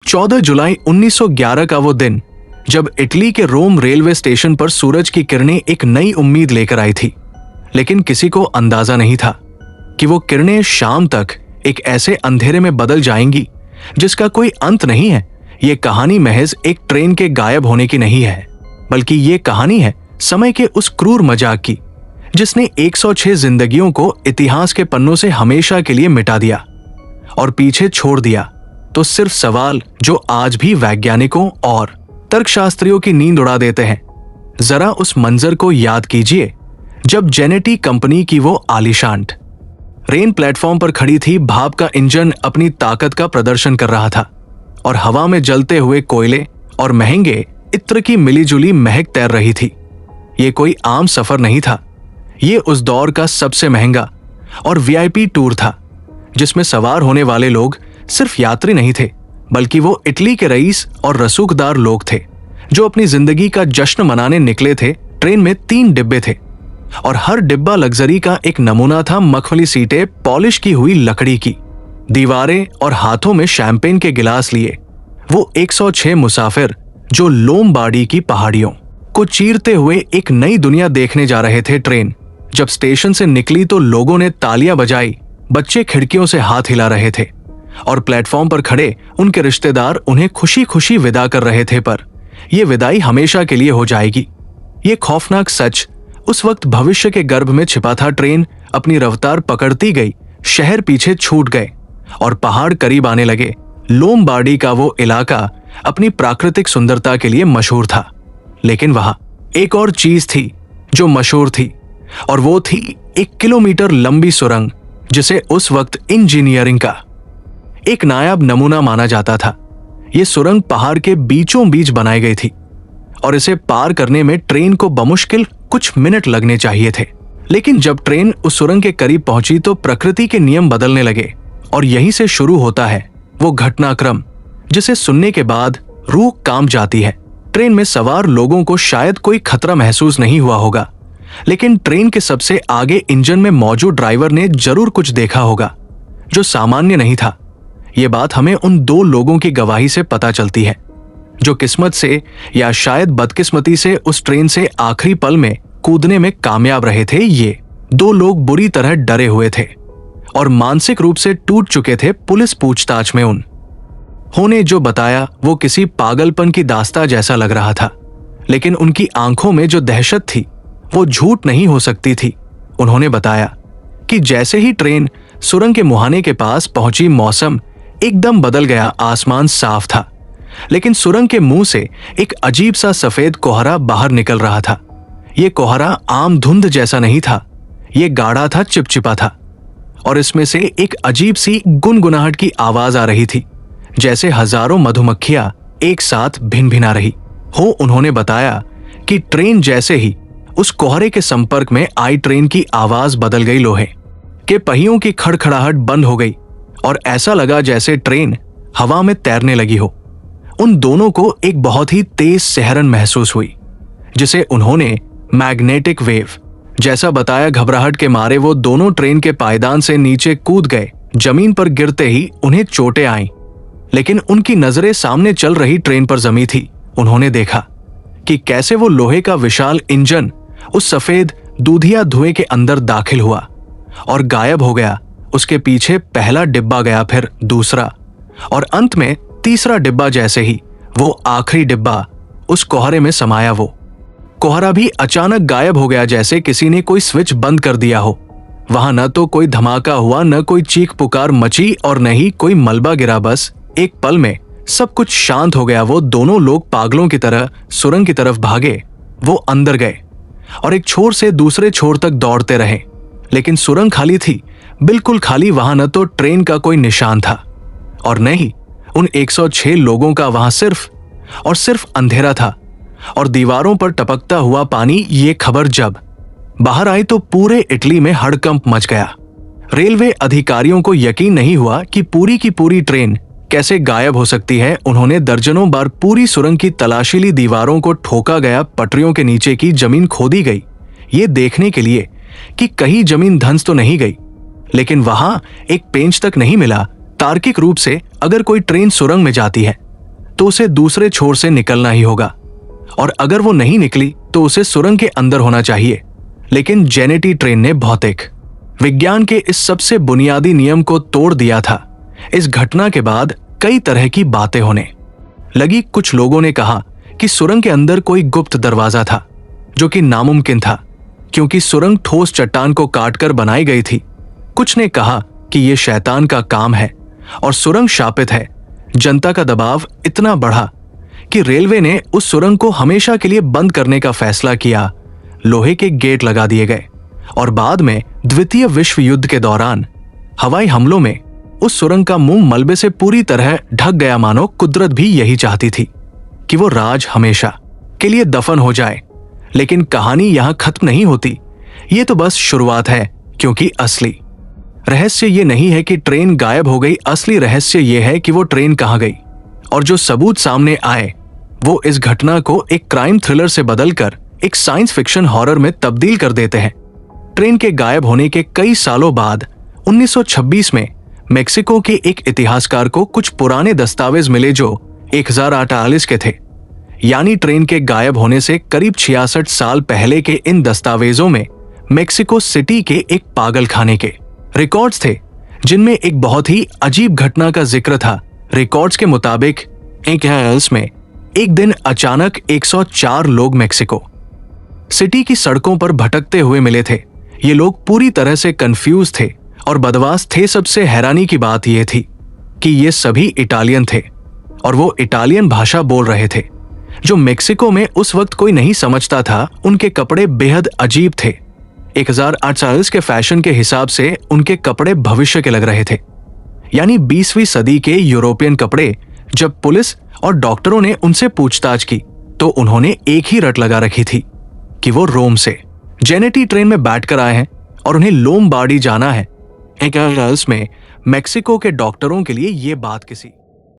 14 जुलाई 1911 का वो दिन जब इटली के रोम रेलवे स्टेशन पर सूरज की किरणें एक नई उम्मीद लेकर आई थी। लेकिन किसी को अंदाजा नहीं था कि वो किरणें शाम तक एक ऐसे अंधेरे में बदल जाएंगी जिसका कोई अंत नहीं है। ये कहानी महज एक ट्रेन के गायब होने की नहीं है, बल्कि ये कहानी है समय के उस क्रूर मजाक की जिसने 106 जिंदगियों को इतिहास के पन्नों से हमेशा के लिए मिटा दिया और पीछे छोड़ दिया तो सिर्फ सवाल जो आज भी वैज्ञानिकों और तर्कशास्त्रियों की नींद उड़ा देते हैं। जरा उस मंजर को याद कीजिए जब जेनेटी कंपनी की वो आलीशान रेल प्लेटफॉर्म पर खड़ी थी। भाप का इंजन अपनी ताकत का प्रदर्शन कर रहा था और हवा में जलते हुए कोयले और महंगे इत्र की मिलीजुली महक तैर रही थी। ये कोई आम सफर नहीं था, ये उस दौर का सबसे महंगा और वीआईपी टूर था जिसमें सवार होने वाले लोग सिर्फ यात्री नहीं थे, बल्कि वो इटली के रईस और रसूखदार लोग थे जो अपनी जिंदगी का जश्न मनाने निकले थे। ट्रेन में 3 डिब्बे थे और हर डिब्बा लग्जरी का एक नमूना था। मखमली सीटें, पॉलिश की हुई लकड़ी की दीवारें और हाथों में शैंपेन के गिलास लिए वो 106 मुसाफिर जो लोमबार्डी की पहाड़ियों को चीरते हुए एक नई दुनिया देखने जा रहे थे। ट्रेन जब स्टेशन से निकली तो लोगों ने तालियां बजाई, बच्चे खिड़कियों से हाथ हिला रहे थे और प्लेटफॉर्म पर खड़े उनके रिश्तेदार उन्हें खुशी खुशी विदा कर रहे थे। पर यह विदाई हमेशा के लिए हो जाएगी, ये खौफनाक सच उस वक्त भविष्य के गर्भ में छिपा था। ट्रेन अपनी रफ्तार पकड़ती गई, शहर पीछे छूट गए और पहाड़ करीब आने लगे। लोमबार्डी का वो इलाका अपनी प्राकृतिक सुंदरता के लिए मशहूर था, लेकिन वहां एक और चीज थी जो मशहूर थी और वो थी 1 किलोमीटर लंबी सुरंग जिसे उस वक्त इंजीनियरिंग का एक नायाब नमूना माना जाता था। ये सुरंग पहाड़ के बीचों बीच बनाई गई थी और इसे पार करने में ट्रेन को बमुश्किल कुछ मिनट लगने चाहिए थे। लेकिन जब ट्रेन उस सुरंग के करीब पहुंची तो प्रकृति के नियम बदलने लगे और यहीं से शुरू होता है वो घटनाक्रम जिसे सुनने के बाद रूह कांप जाती है। ट्रेन में सवार लोगों को शायद कोई खतरा महसूस नहीं हुआ होगा, लेकिन ट्रेन के सबसे आगे इंजन में मौजूद ड्राइवर ने जरूर कुछ देखा होगा जो सामान्य नहीं था। ये बात हमें उन 2 लोगों की गवाही से पता चलती है जो किस्मत से या शायद बदकिस्मती से उस ट्रेन से आखिरी पल में कूदने में कामयाब रहे थे। ये 2 लोग बुरी तरह डरे हुए थे और मानसिक रूप से टूट चुके थे। पुलिस पूछताछ में उन्होंने जो बताया वो किसी पागलपन की दास्तां जैसा लग रहा था, लेकिन उनकी आंखों में जो दहशत थी वो झूठ नहीं हो सकती थी। उन्होंने बताया कि जैसे ही ट्रेन सुरंग के मुहाने के पास पहुंची, मौसम एकदम बदल गया। आसमान साफ था, लेकिन सुरंग के मुंह से एक अजीब सा सफेद कोहरा बाहर निकल रहा था। यह कोहरा आम धुंध जैसा नहीं था, यह गाढ़ा था, चिपचिपा था और इसमें से एक अजीब सी गुनगुनाहट की आवाज आ रही थी, जैसे हजारों मधुमक्खियां एक साथ भिन-भिना रही हो। उन्होंने बताया कि ट्रेन जैसे ही उस कोहरे के संपर्क में आई, ट्रेन की आवाज बदल गई, लोहे के पहियों की खड़खड़ाहट बंद हो गई और ऐसा लगा जैसे ट्रेन हवा में तैरने लगी हो। उन दोनों को एक बहुत ही तेज सिहरन महसूस हुई जिसे उन्होंने मैग्नेटिक वेव जैसा बताया। घबराहट के मारे वो दोनों ट्रेन के पायदान से नीचे कूद गए। जमीन पर गिरते ही उन्हें चोटें आईं, लेकिन उनकी नजरें सामने चल रही ट्रेन पर जमी थी। उन्होंने देखा कि कैसे वो लोहे का विशाल इंजन उस सफेद दूधिया धुएं के अंदर दाखिल हुआ और गायब हो गया। उसके पीछे पहला डिब्बा गया, फिर दूसरा और अंत में तीसरा डिब्बा। जैसे ही वो आखिरी डिब्बा उस कोहरे में समाया, वो कोहरा भी अचानक गायब हो गया, जैसे किसी ने कोई स्विच बंद कर दिया हो। वहां न तो कोई धमाका हुआ, न कोई चीख पुकार मची और न ही कोई मलबा गिरा। बस एक पल में सब कुछ शांत हो गया। वो दोनों लोग पागलों की तरह सुरंग की तरफ भागे। वो अंदर गए और एक छोर से दूसरे छोर तक दौड़ते रहे, लेकिन सुरंग खाली थी, बिल्कुल खाली। वहां न तो ट्रेन का कोई निशान था और न ही उन 106 लोगों का। वहां सिर्फ और सिर्फ अंधेरा था और दीवारों पर टपकता हुआ पानी। ये खबर जब बाहर आई तो पूरे इटली में हड़कंप मच गया। रेलवे अधिकारियों को यकीन नहीं हुआ कि पूरी की पूरी ट्रेन कैसे गायब हो सकती है। उन्होंने दर्जनों बार पूरी सुरंग की तलाशी ली, दीवारों को ठोका गया, पटरियों के नीचे की जमीन खोदी गई, ये देखने के लिए कि कहीं जमीन धंस तो नहीं गई, लेकिन वहां एक पेंच तक नहीं मिला। तार्किक रूप से अगर कोई ट्रेन सुरंग में जाती है तो उसे दूसरे छोर से निकलना ही होगा, और अगर वो नहीं निकली तो उसे सुरंग के अंदर होना चाहिए। लेकिन जेनेटी ट्रेन ने भौतिक विज्ञान के इस सबसे बुनियादी नियम को तोड़ दिया था। इस घटना के बाद कई तरह की बातें होने लगी। कुछ लोगों ने कहा कि सुरंग के अंदर कोई गुप्त दरवाजा था, जो कि नामुमकिन था क्योंकि सुरंग ठोस चट्टान को काटकर बनाई गई थी। कुछ ने कहा कि यह शैतान का काम है और सुरंग शापित है। जनता का दबाव इतना बढ़ा कि रेलवे ने उस सुरंग को हमेशा के लिए बंद करने का फैसला किया। लोहे के गेट लगा दिए गए और बाद में द्वितीय विश्व युद्ध के दौरान हवाई हमलों में उस सुरंग का मुंह मलबे से पूरी तरह ढक गया, मानो कुदरत भी यही चाहती थी कि वो राज हमेशा के लिए दफन हो जाए। लेकिन कहानी यहां खत्म नहीं होती। ये तो बस शुरुआत है, क्योंकि असली रहस्य ये नहीं है कि ट्रेन गायब हो गई। असली रहस्य ये है कि वो ट्रेन कहां गई, और जो सबूत सामने आए वो इस घटना को एक क्राइम थ्रिलर से बदलकर एक साइंस फिक्शन हॉरर में तब्दील कर देते हैं। ट्रेन के गायब होने के कई सालों बाद 1926 में मेक्सिको के एक इतिहासकार को कुछ पुराने दस्तावेज मिले जो 1048 के थे। यानी ट्रेन के गायब होने से करीब 66 साल पहले के इन दस्तावेजों में मेक्सिको सिटी के एक पागलखाने के रिकॉर्ड्स थे, जिनमें एक बहुत ही अजीब घटना का जिक्र था। रिकॉर्ड्स के मुताबिक में एक दिन अचानक 104 लोग मेक्सिको सिटी की सड़कों पर भटकते हुए मिले थे। ये लोग पूरी तरह से कंफ्यूज थे और बदमाश थे। सबसे हैरानी की बात यह थी कि ये सभी इटालियन थे और वो इटालियन भाषा बोल रहे थे, जो मेक्सिको में उस वक्त कोई नहीं समझता था। उनके कपड़े बेहद अजीब थे। 1048 के फैशन के हिसाब से उनके कपड़े भविष्य के लग रहे थे, यानी 20वीं सदी के यूरोपियन कपड़े। जब पुलिस और डॉक्टरों ने उनसे पूछताछ की तो उन्होंने एक ही रट लगा रखी थी कि वो रोम से जेनेटी ट्रेन में बैठकर आए हैं और उन्हें लोमबार्डी जाना है। एक में मेक्सिको के डॉक्टरों के लिए ये बात किसी